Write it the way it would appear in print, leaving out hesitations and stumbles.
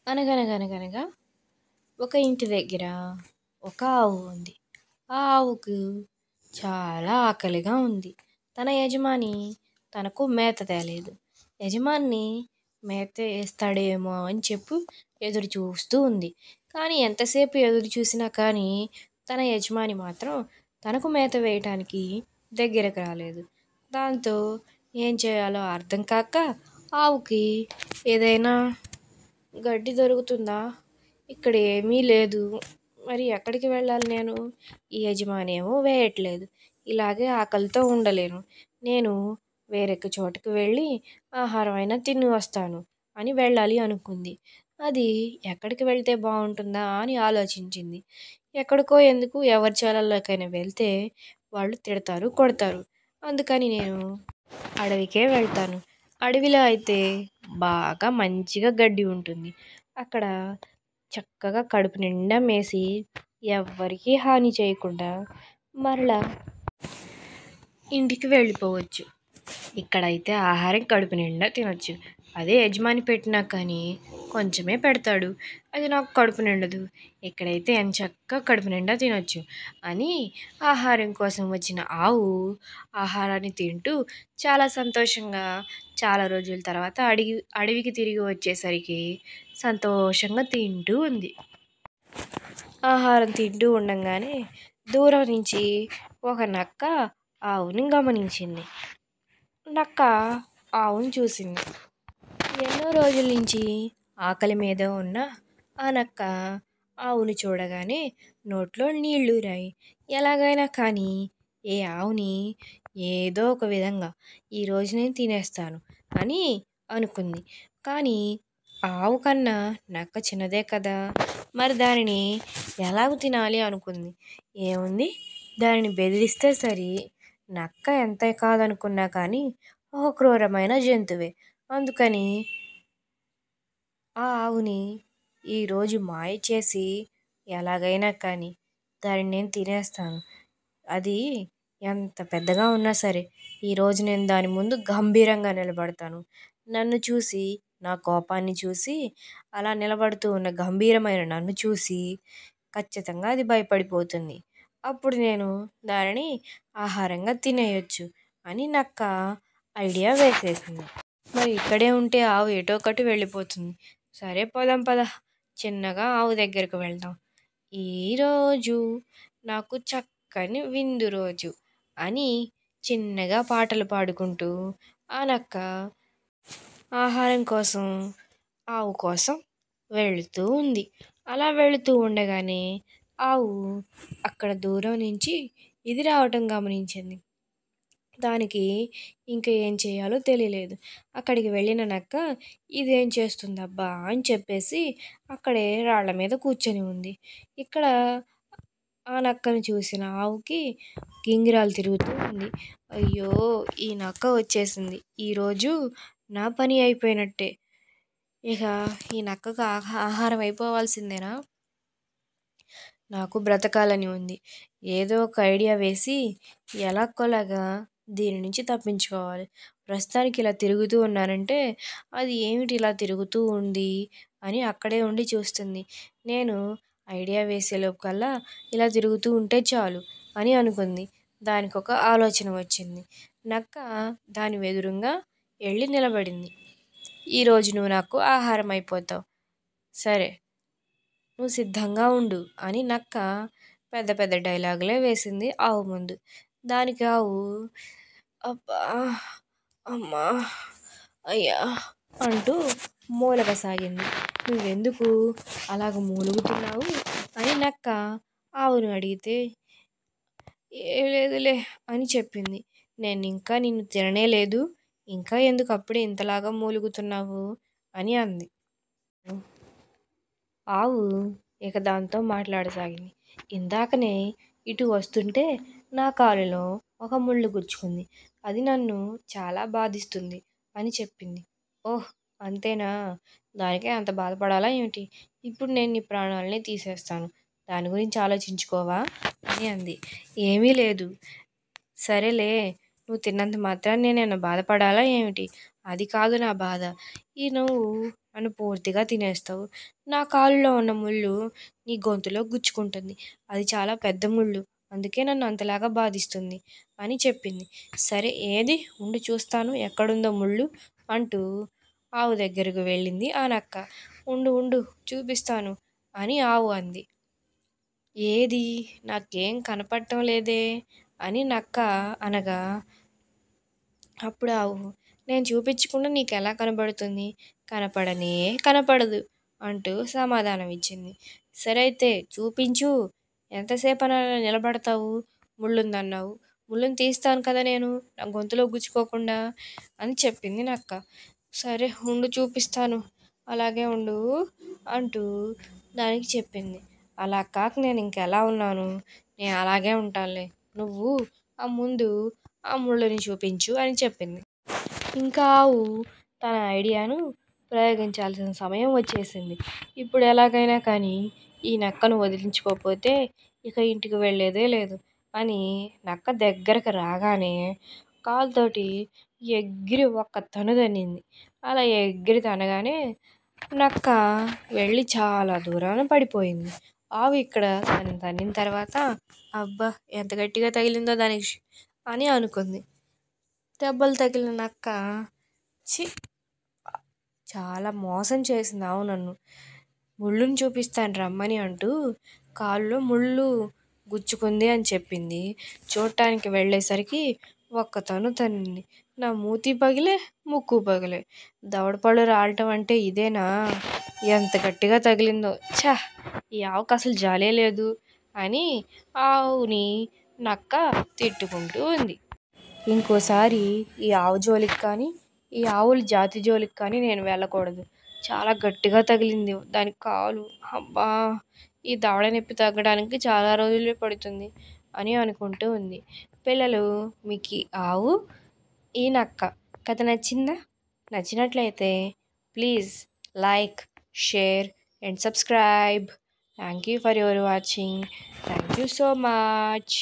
అనగనగనగనగా ఒక ఇంటి దగ్గర ఒక ఆవు ఉంది. ఆ ఆవుకు చాలా ఆకలిగా ఉంది. తన యజమాని తనకు మేత తేలేదు. యజమాని మేత వేస్తాడేమో అని చెప్పి ఎదురు చూస్తూ ఉంది. కానీ ఎంతసేపు ఎదురు చూసినా కానీ తన యజమాని మాత్రం తనకు మేత వేయటానికి దగ్గరకు రాలేదు. దాంతో ఏం చేయాలో అర్థం కాక ఆవుకి ఏదైనా గడ్డి దొరుకుతుందా? ఇక్కడ ఏమీ లేదు. మరి ఎక్కడికి వెళ్ళాలి నేను? ఈ యజమాని ఏమో వేయట్లేదు. ఇలాగే ఆకలితో ఉండలేను. నేను వేరొక చోటకి వెళ్ళి ఆహారం అయినా తిని వస్తాను అని వెళ్ళాలి అనుకుంది. అది ఎక్కడికి వెళ్తే బాగుంటుందా అని ఆలోచించింది. ఎక్కడికో ఎందుకు ఎవరి చాలల్లోకైనా వెళ్తే వాళ్ళు తిడతారు, కొడతారు. అందుకని నేను అడవికే వెళ్తాను. అడవిలో అయితే బాగా మంచిగా గడ్డి ఉంటుంది. అక్కడ చక్కగా కడుపు నిండా మేసి ఎవ్వరికీ హాని చేయకుండా మరలా ఇంటికి వెళ్ళిపోవచ్చు. ఇక్కడైతే ఆహారం కడుపు నిండా తినొచ్చు. అదే యజమాని పెట్టినా కానీ కొంచెమే పెడతాడు. అది నాకు కడుపు నిండదు. ఇక్కడైతే ఎంచక్కా కడుపు నిండా తినొచ్చు అని ఆహారం కోసం వచ్చిన ఆవు ఆహారాన్ని తింటూ చాలా సంతోషంగా చాలా రోజుల తర్వాత అడవికి తిరిగి వచ్చేసరికి సంతోషంగా తింటూ ఉంది. ఆహారం తింటూ ఉండంగానే దూరం నుంచి ఒక నక్క ఆవుని గమనించింది. నక్క ఆవును చూసింది. ఎన్నో రోజుల నుంచి ఆకలి మీద ఉన్న ఆ నక్క ఆవుని చూడగానే నోట్లో నీళ్లూరాయి. ఎలాగైనా కానీ ఏ ఆవుని ఏదో ఒక విధంగా ఈరోజు నేను తినేస్తాను అని అనుకుంది. కానీ ఆవు కన్నా నక్క చిన్నదే కదా, మరి దానిని ఎలాగ తినాలి అనుకుంది. ఏముంది, దానిని బెదిరిస్తే సరి. నక్క ఎంత కాదనుకున్నా కానీ ఒక క్రూరమైన జంతువే. అందుకని ఆ ఆవుని ఈరోజు మాయ చేసి ఎలాగైనా కానీ దానిని నేను తినేస్తాను. అది ఎంత పెద్దగా ఉన్నా సరే ఈరోజు నేను దాని ముందు గంభీరంగా నిలబడతాను. నన్ను చూసి, నా కోపాన్ని చూసి, అలా నిలబడుతూ ఉన్న గంభీరమైన నన్ను చూసి ఖచ్చితంగా అది భయపడిపోతుంది. అప్పుడు నేను దానిని ఆహారంగా తినేయొచ్చు అని నక్క ఐడియా వేసేసింది. మరి ఇక్కడే ఉంటే ఆవు ఎటో ఒకటి వెళ్ళిపోతుంది. సరే పోదాం పద, చిన్నగా ఆవు దగ్గరకు వెళ్దాం. ఈరోజు నాకు చక్కని విందు రోజు అని చిన్నగా పాటలు పాడుకుంటూ ఆ నక్క ఆహారం కోసం ఆవు కోసం వెళుతూ ఉంది. అలా వెళుతూ ఉండగానే ఆవు అక్కడ దూరం నుంచి ఇది రావటం గమనించింది. దానికి ఇంకా ఏం చేయాలో తెలియలేదు. అక్కడికి వెళ్ళిన నక్క ఇదేం చేస్తుందబ్బా అని చెప్పేసి అక్కడే రాళ్ల మీద కూర్చొని ఉంది. ఇక్కడ ఆ నక్కను చూసిన ఆవుకి గింగిరాలు తిరుగుతూ ఉంది. అయ్యో, ఈ నక్క వచ్చేసింది. ఈరోజు నా పని అయిపోయినట్టే. ఇక ఈ నక్కకు ఆహారం అయిపోవాల్సిందేనా? నాకు బ్రతకాలని ఉంది. ఏదో ఒక ఐడియా వేసి ఎలాగోలాగా దీని నుంచి తప్పించుకోవాలి. ప్రస్తుతానికి ఇలా తిరుగుతూ ఉన్నానంటే అది ఏమిటి ఇలా తిరుగుతూ ఉంది అని అక్కడే ఉండి చూస్తుంది. నేను ఐడియా వేసేలోకల్లా ఇలా తిరుగుతూ ఉంటే చాలు అని అనుకుంది. దానికి ఒక ఆలోచన వచ్చింది. నక్క దాని ఎదురుగా వెళ్ళి నిలబడింది. ఈరోజు నువ్వు నాకు ఆహారం అయిపోతావు. సరే, నువ్వు సిద్ధంగా ఉండు అని నక్క పెద్ద పెద్ద డైలాగులే వేసింది ఆవు ముందు. దానికి ఆవు అబ్బా, అమ్మా, అయ్యా అంటూ మూలగసాగింది. నువ్వెందుకు అలాగ మూలుగుతున్నావు అని నక్క ఆవును అడిగితే ఏ లేదులే అని చెప్పింది. నేను ఇంకా నిన్ను తిననే లేదు, ఇంకా ఎందుకు అప్పుడే ఇంతలాగా మూలుగుతున్నావు అని అంది. ఆవు ఇక దాంతో మాట్లాడసాగింది. ఇందాకనే ఇటు వస్తుంటే నా కాలులో ఒక ముళ్ళు గుచ్చుకుంది. అది నన్ను చాలా బాధిస్తుంది అని చెప్పింది. ఓహ్, అంతేనా? దానికే అంత బాధపడాలా ఏమిటి? ఇప్పుడు నేను నీ ప్రాణాలని తీసేస్తాను. దాని గురించి ఆలోచించుకోవా అని అంది. ఏమీ లేదు, సరేలే, నువ్వు తిన్నంత మాత్రాన నేనేమైనా బాధపడాలా ఏమిటి? అది కాదు నా బాధ. నువ్వు నన్ను పూర్తిగా తినేస్తావు. నా కాలులో ఉన్న ముల్లు నీ గొంతులో గుచ్చుకుంటుంది. అది చాలా పెద్ద ముల్లు. అందుకే నన్ను అంతలాగా బాధిస్తుంది" అని చెప్పింది. సరే ఏది ఉండి చూస్తాను ఎక్కడుందో ముల్లు అంటూ ఆవు దగ్గరకు వెళ్ళింది ఆ నక్క. ఉండు ఉండు చూపిస్తాను అని ఆవు అంది. ఏది? నాకేం కనపడటం లేదే అని నక్క అనగా, అప్పుడు ఆవు, నేను చూపించకుండా నీకెలా కనబడుతుంది? కనపడనే కనపడదు అంటూ సమాధానం ఇచ్చింది. సరే అయితే చూపించు, ఎంతసేపని అలా నిలబడతావు? ముళ్ళుందన్నావు, ముళ్ళుని తీస్తాను కదా నేను, నా గొంతులో గుచ్చుకోకుండా అని చెప్పింది నక్క. సరే ఉండు చూపిస్తాను, అలాగే ఉండు అంటూ దానికి చెప్పింది. అలా కాక నేను ఇంకెలా ఉన్నాను? నేను అలాగే ఉంటానులే, నువ్వు ముందు ఆ ముళ్ళుని చూపించు అని చెప్పింది. ఇంకా ఆవు తన ఐడియాను ప్రయోగించాల్సిన సమయం వచ్చేసింది. ఇప్పుడు ఎలాగైనా కానీ ఈ నక్కను వదిలించుకోకపోతే ఇక ఇంటికి వెళ్ళేదే లేదు అని నక్క దగ్గరకు రాగానే కాలుతోటి ఎగిరి ఒక్క తన్ను తన్నింది. అలా ఎగిరి తనగానే నక్క వెళ్ళి చాలా దూరాన పడిపోయింది. ఆవు ఇక్కడ తనని తన్నిన తర్వాత అబ్బా ఎంత గట్టిగా తగిలిందో దానికి అని అనుకుంది. దెబ్బలు తగిలిన నక్క ఛీ, చాలా మోసం చేసింది ఆవు నన్ను. ముళ్ళుని చూపిస్తాను రమ్మని అంటూ కాలులో ముళ్ళు గుచ్చుకుంది అని చెప్పింది. చూడటానికి వెళ్ళేసరికి ఒక్క తను తన్నింది. నా మూతి పగిలే, ముక్కు పగిలే. దవడపళ్ళు రాలటం అంటే ఇదేనా? ఎంత గట్టిగా తగిలిందో. ఛ! ఈ ఆవుకు అసలు జాలే లేదు అని ఆవుని నక్క తిట్టుకుంటూ ఉంది. ఇంకోసారి ఈ ఆవు జోలికి కానీ, ఈ ఆవుల జాతి జోలికి కానీ నేను వెళ్ళకూడదు. చాలా గట్టిగా తగిలింది దానికి కాలు. అబ్బా! ఈ దవడ నొప్పి తగ్గడానికి చాలా రోజులే పడుతుంది అని అనుకుంటూ ఉంది. పిల్లలు, మీకు ఈ ఆవు, ఈ నక్క కథ నచ్చిందా? నచ్చినట్లయితే please like, share and subscribe. Thank you for your watching. Thank you so much.